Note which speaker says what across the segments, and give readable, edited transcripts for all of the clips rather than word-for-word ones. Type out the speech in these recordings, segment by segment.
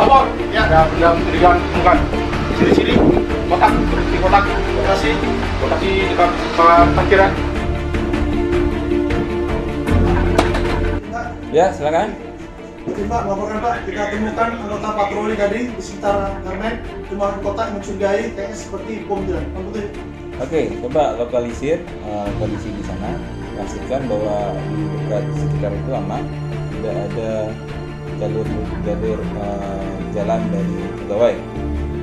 Speaker 1: Lapor. Ya. Yang mencurigakan ditemukan. Ciri-ciri kotak, di kotak, lokasi dekat parkiran.
Speaker 2: Ya, silakan.
Speaker 3: Oke Pak, laporkan Pak, kita temukan anggota patroli tadi di sekitar Garmen, cuma kotak yang mencurigai kayaknya seperti bom jalan. Betul?
Speaker 2: Oke, coba lokalisir kondisi di sana. Pastikan bahwa di dekat sekitar itu aman, tidak ada jalur jalan dari pegawai.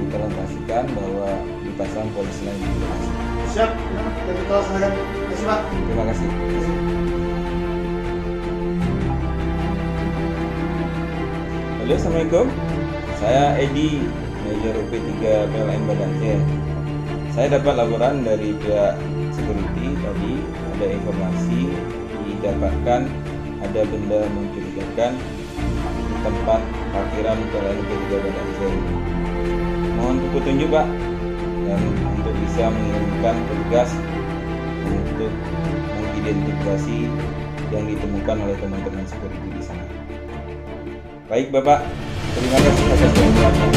Speaker 2: Kita pastikan bahwa dipasang polisi lain di lokasi.
Speaker 3: Siap, dan kita laksanakan. Terima kasih Pak.
Speaker 2: Terima kasih. Halo, assalamualaikum. Saya Edi, Manajer UP3 PLN Banda Aceh. Saya dapat laporan dari pihak security tadi, ada informasi didapatkan ada benda mencurigakan di tempat parkiran PLN UP3 Banda Aceh. Mohon petunjuk Pak, dan untuk bisa mengirimkan petugas untuk mengidentifikasi yang ditemukan oleh teman-teman security di sana. Baik Bapak, terima kasih atas bantuannya.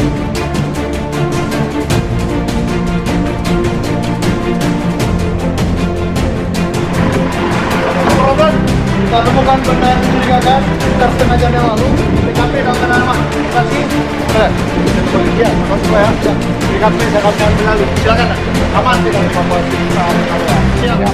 Speaker 3: Kita temukan benda yang mencurigakan sekitar setengah jam yang lalu di TKP dan nama. Terima kasih. Ya, makasih Pak ya. TKP saya akan berlalu. Silakan. Aman tidak evakuasi saat siap.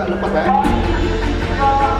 Speaker 3: Lepas ya.